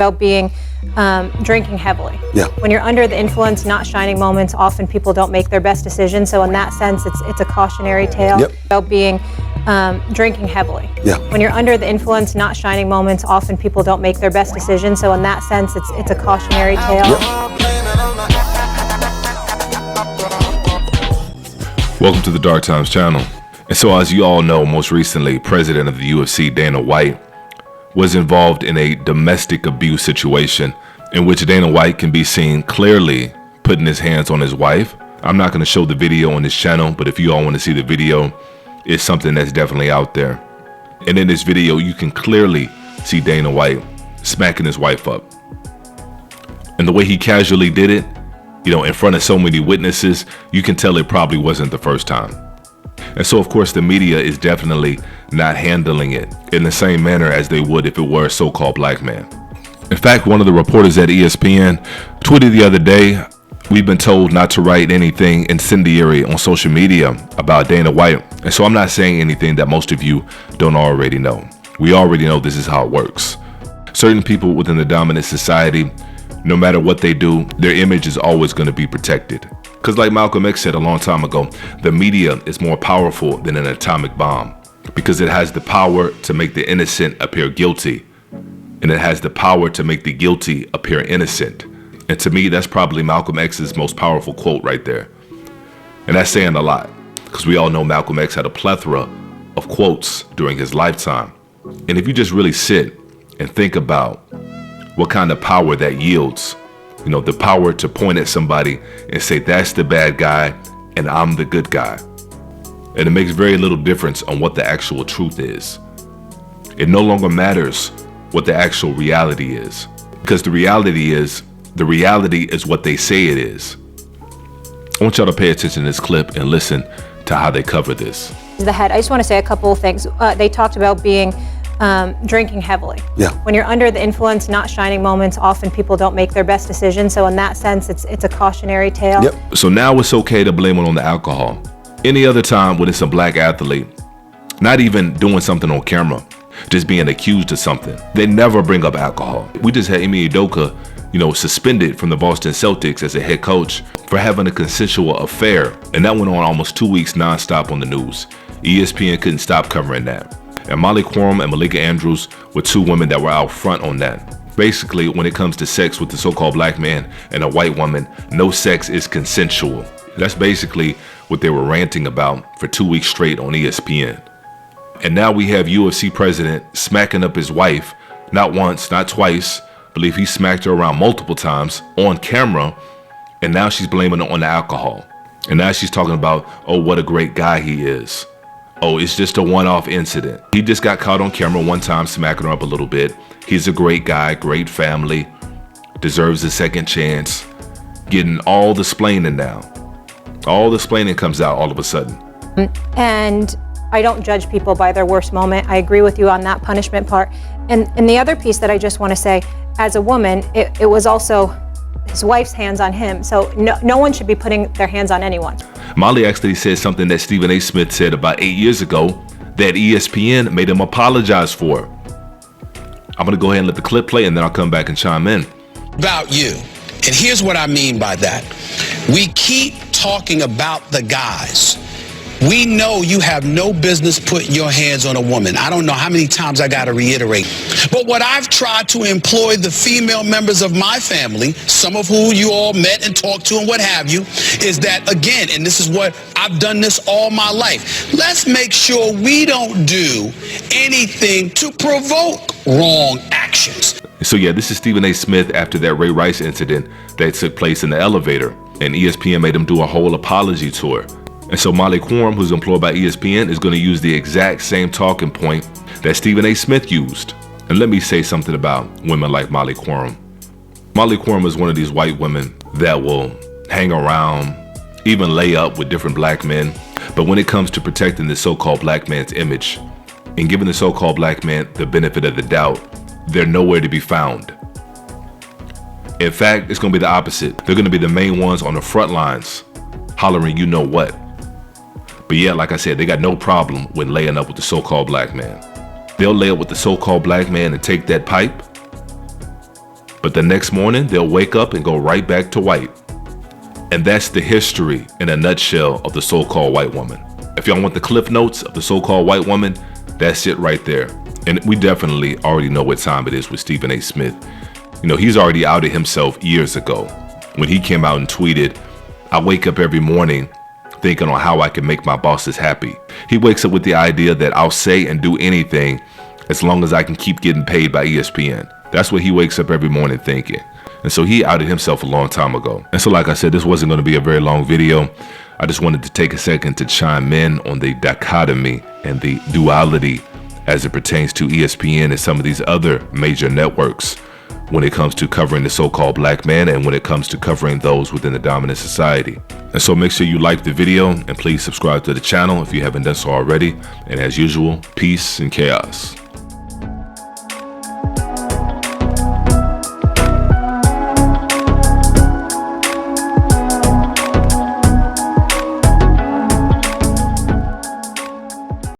about being drinking heavily. Yeah. When you're under the influence, not shining moments, often people don't make their best decisions. So in that sense, it's a cautionary tale. Yep. About being drinking heavily. Yeah. When you're under the influence, not shining moments, often people don't make their best decisions. So in that sense, it's a cautionary tale. Yep. Welcome to the Dark Times channel. And so as you all know, most recently, President of the UFC, Dana White, was involved in a domestic abuse situation in which Dana White can be seen clearly putting his hands on his wife. I'm not going to show the video on this channel, but if you all want to see the video, it's something that's definitely out there. And in this video, you can clearly see Dana White smacking his wife up. And the way he casually did it, you know, in front of so many witnesses, you can tell it probably wasn't the first time. And so, of course, the media is definitely not handling it in the same manner as they would if it were a so-called black man. In fact, one of the reporters at ESPN tweeted the other day, "We've been told not to write anything incendiary on social media about Dana White." And so I'm not saying anything that most of you don't already know. We already know this is how it works. Certain people within the dominant society, no matter what they do, their image is always going to be protected. Because like Malcolm X said a long time ago, the media is more powerful than an atomic bomb because it has the power to make the innocent appear guilty, and it has the power to make the guilty appear innocent. And to me, that's probably Malcolm X's most powerful quote right there. And that's saying a lot because we all know Malcolm X had a plethora of quotes during his lifetime. And if you just really sit and think about what kind of power that yields, you know, the power to point at somebody and say, that's the bad guy and I'm the good guy. And it makes very little difference on what the actual truth is. It no longer matters what the actual reality is, because the reality is what they say it is. I want y'all to pay attention to this clip and listen to how they cover this. The head. I just want to say a couple of things. They talked about being drinking heavily. Yeah. When you're under the influence, not shining moments, often people don't make their best decisions. So in that sense, it's a cautionary tale. Yep. So now it's okay to blame it on the alcohol. Any other time when it's a black athlete, not even doing something on camera, just being accused of something, they never bring up alcohol. We just had Ime Udoka, you know, suspended from the Boston Celtics as a head coach for having a consensual affair. And that went on almost 2 weeks nonstop on the news. ESPN couldn't stop covering that. And Molly Quorum and Malika Andrews were two women that were out front on that. Basically, when it comes to sex with the so-called black man and a white woman, no sex is consensual. That's basically what they were ranting about for 2 weeks straight on ESPN. And now we have UFC president smacking up his wife, not once, not twice. I believe he smacked her around multiple times on camera. And now she's blaming it on the alcohol. And now she's talking about, oh, what a great guy he is. Oh, it's just a one-off incident. He just got caught on camera one time smacking her up a little bit. He's a great guy, great family, deserves a second chance. Getting all the splaining now. All the splaining comes out all of a sudden. And I don't judge people by their worst moment. I agree with you on that punishment part. And the other piece that I just want to say, as a woman, it was also his wife's hands on him. So no one should be putting their hands on anyone. Molly actually said something that Stephen A. Smith said about 8 years ago that ESPN made him apologize for. I'm going to go ahead and let the clip play and then I'll come back and chime in. About you. And here's what I mean by that. We keep talking about the guys. We know you have no business putting your hands on a woman. I don't know how many times I got to reiterate. But what I've tried to employ the female members of my family, some of who you all met and talked to and what have you, is that, again, and this is what I've done this all my life, let's make sure we don't do anything to provoke wrong actions. So yeah, this is Stephen A. Smith after that Ray Rice incident that took place in the elevator. And ESPN made him do a whole apology tour. And so Molly Quorum, who's employed by ESPN, is going to use the exact same talking point that Stephen A. Smith used. And let me say something about women like Molly Quorum. Molly Quorum is one of these white women that will hang around, even lay up with different black men. But when it comes to protecting the so-called black man's image and giving the so-called black man the benefit of the doubt, they're nowhere to be found. In fact, it's going to be the opposite. They're going to be the main ones on the front lines, hollering, you know what? But yeah, like I said, they got no problem with laying up with the so-called black man. They'll lay up with the so-called black man and take that pipe but the next morning they'll wake up and go right back to white. And that's the history in a nutshell of the so-called white woman. If y'all want the cliff notes of the so-called white woman, that's it right there. And we definitely already know what time it is with Stephen A. Smith. You know, he's already outed himself years ago when he came out and tweeted, "I wake up every morning thinking on how I can make my bosses happy." He wakes up with the idea that I'll say and do anything as long as I can keep getting paid by ESPN. That's what he wakes up every morning thinking. And so he outed himself a long time ago. And so like I said, this wasn't going to be a very long video. I just wanted to take a second to chime in on the dichotomy and the duality as it pertains to ESPN and some of these other major networks when it comes to covering the so-called black man and when it comes to covering those within the dominant society. And so make sure you like the video and please subscribe to the channel if you haven't done so already. And as usual, peace and chaos.